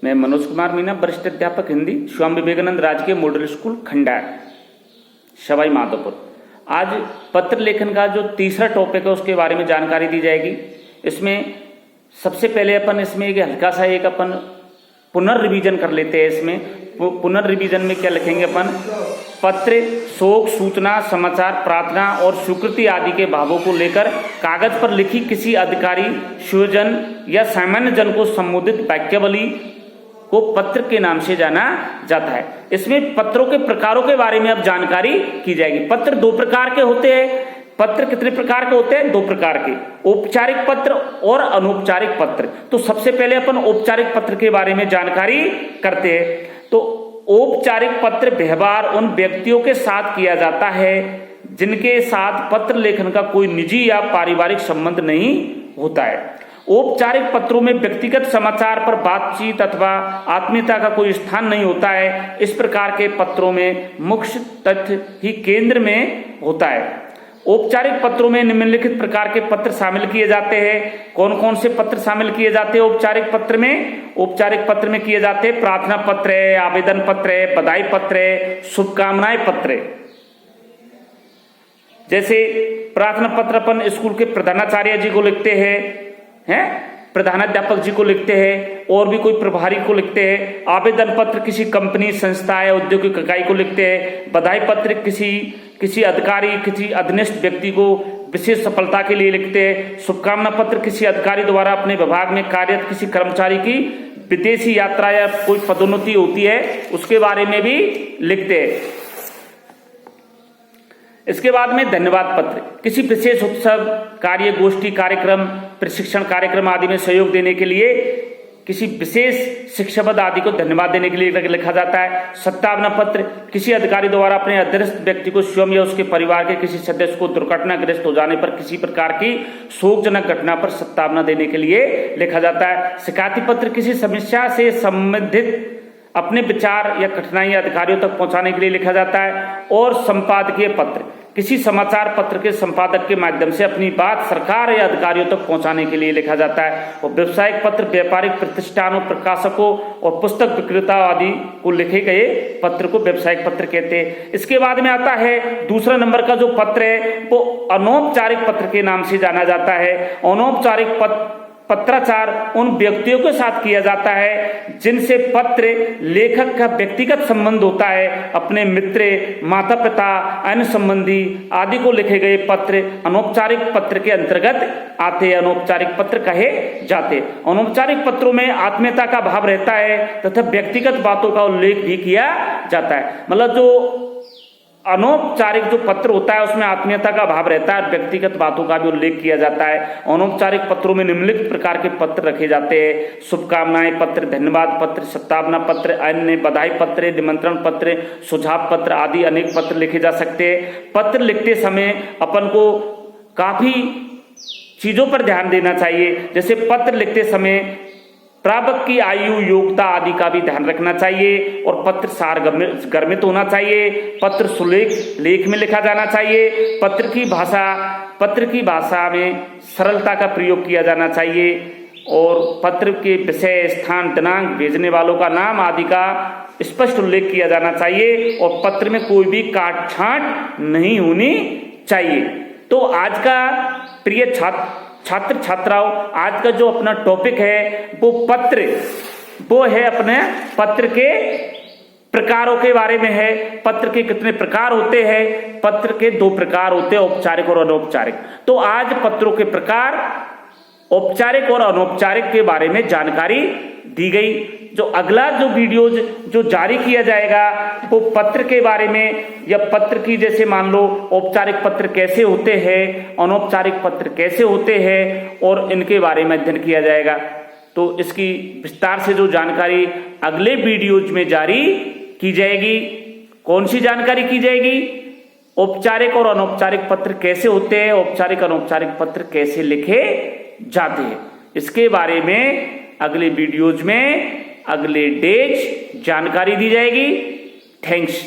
मैं मनोज कुमार मीना, वरिष्ठ अध्यापक हिंदी, स्वामी विवेकानंद राजकीय मॉडल स्कूल खंडार, सवाई माधोपुर। आज पत्र लेखन का जो तीसरा टॉपिक है उसके बारे में जानकारी दी जाएगी। इसमें सबसे पहले अपन इसमें एक हल्का सा एक अपन पुनर्रिवीजन कर लेते हैं। इसमें पुनर्रिवीजन में क्या लिखेंगे अपन? पत्र शोक, सूचना, समाचार, प्रार्थना और स्वीकृति आदि के भावों को लेकर कागज पर लिखी किसी अधिकारी, सुयोजन या सामान्य जन को संबोधित वाक्यावली को पत्र के नाम से जाना जाता है। इसमें पत्रों के प्रकारों के बारे में अब जानकारी की जाएगी। पत्र दो प्रकार के होते हैं। पत्र कितने प्रकार के होते हैं? दो प्रकार के, औपचारिक पत्र और अनौपचारिक पत्र। तो सबसे पहले अपन औपचारिक पत्र के बारे में जानकारी करते हैं। तो औपचारिक पत्र व्यवहार उन व्यक्तियों के साथ किया जाता है जिनके साथ पत्र लेखन का कोई निजी या पारिवारिक संबंध नहीं होता है। औपचारिक पत्रों में व्यक्तिगत समाचार पर बातचीत अथवा आत्मीयता का कोई स्थान नहीं होता है। इस प्रकार के पत्रों में मुख्य तथ्य ही केंद्र में होता है। औपचारिक पत्रों में निम्नलिखित प्रकार के पत्र शामिल किए जाते हैं। कौन कौन से पत्र शामिल किए जाते हैं औपचारिक पत्र में? औपचारिक पत्र में किए जाते हैं प्रार्थना पत्र है, आवेदन पत्र है, बधाई पत्र है, शुभकामनाएं पत्र है। जैसे प्रार्थना पत्र अपन स्कूल के प्रधानाचार्य जी को लिखते हैं, प्रधानाध्यापक जी को लिखते हैं, और भी कोई प्रभारी को लिखते हैं। आवेदन पत्र किसी कंपनी, संस्था या औद्योगिक इकाई को लिखते हैं। बधाई पत्र किसी अधिकारी, किसी अधीनस्थ व्यक्ति को विशेष सफलता के लिए लिखते हैं। शुभकामना पत्र किसी अधिकारी द्वारा अपने विभाग में कार्यरत किसी कर्मचारी की विदेशी यात्रा या कोई पदोन्नति होती है उसके बारे में भी लिखते हैं। इसके बाद में धन्यवाद पत्र किसी विशेष उत्सव, कार्य, गोष्ठी, कार्यक्रम, प्रशिक्षण कार्यक्रम आदि में सहयोग देने के लिए किसी विशेष शिक्षाविद आदि को धन्यवाद देने के लिए लिखा जाता है। सत्तावना पत्र किसी अधिकारी द्वारा अपने अधीनस्थ व्यक्ति को स्वयं या उसके परिवार के किसी सदस्य को दुर्घटनाग्रस्त हो जाने पर किसी प्रकार की शोकजनक घटना पर सत्तावना देने के लिए लिखा जाता है। शिकायती पत्र किसी समस्या से संबंधित अपने विचार या कठिनाई अधिकारियों तक पहुंचाने के लिए लिखा जाता है। और संपादकीय पत्र किसी समाचार पत्र के संपादक के माध्यम से अपनी बात सरकार या अधिकारियों तक पहुंचाने के लिए लिखा जाता है। और व्यावसायिक पत्र व्यापारिक प्रतिष्ठानों, प्रकाशकों और पुस्तक विक्रेता आदि को लिखे गए पत्र को व्यावसायिक पत्र कहते हैं। इसके बाद में आता है दूसरा नंबर का जो पत्र है वो अनौपचारिक पत्र के नाम से जाना जाता है। अनौपचारिक पत्राचार उन व्यक्तियों के साथ किया जाता है जिनसे पत्र लेखक का व्यक्तिगत संबंध होता है। अपने मित्र, माता पिता, अन्य संबंधी आदि को लिखे गए पत्र अनौपचारिक पत्र के अंतर्गत आते हैं, अनौपचारिक पत्र कहे जाते। अनौपचारिक पत्रों में आत्मीयता का भाव रहता है तथा व्यक्तिगत बातों का उल्लेख भी किया जाता है। मतलब जो अनौपचारिक जो पत्र होता है उसमें आत्मीयता का भाव रहता है, व्यक्तिगत बातों का भी उल्लेख किया जाता है। अनौपचारिक पत्रों में निम्नलिखित प्रकार के पत्र रखे जाते हैं: शुभकामनाएं पत्र, धन्यवाद पत्र, सत्तावना पत्र, अन्य बधाई पत्र, निमंत्रण पत्र, सुझाव पत्र आदि अनेक पत्र लिखे जा सकते हैं। पत्र लिखते समय अपन को काफी चीजों पर ध्यान देना चाहिए। जैसे पत्र लिखते समय प्रापक की आयु, योग्यता आदि का भी ध्यान रखना चाहिए। और पत्र सारगर्भित होना चाहिए। पत्र सुलेख लेख में लिखा जाना चाहिए। पत्र की भाषा में सरलता का प्रयोग किया जाना चाहिए। और पत्र के विषय, स्थान, दिनांक, भेजने वालों का नाम आदि का स्पष्ट उल्लेख किया जाना चाहिए। और पत्र में कोई भी काट छांट नहीं होनी चाहिए। तो आज का प्रिय छात्र छात्राओं, आज का जो अपना टॉपिक है वो है अपने पत्र के प्रकारों के बारे में है। पत्र के कितने प्रकार होते हैं? पत्र के दो प्रकार होते हैं, औपचारिक और अनौपचारिक। तो आज पत्रों के प्रकार औपचारिक और अनौपचारिक के बारे में जानकारी दी गई। जो अगला जो वीडियो जो जारी किया जाएगा वो पत्र के बारे में, या पत्र की जैसे मान लो औपचारिक पत्र कैसे होते हैं, अनौपचारिक पत्र कैसे होते हैं, और इनके बारे में अध्ययन किया जाएगा। तो इसकी विस्तार से जो जानकारी अगले वीडियोज में जारी की जाएगी। कौन सी जानकारी की जाएगी? औपचारिक और अनौपचारिक पत्र कैसे होते हैं, औपचारिक अनौपचारिक पत्र कैसे लिखे जाते हैं, इसके बारे में अगले वीडियोज में अगले डेज जानकारी दी जाएगी। थैंक्स।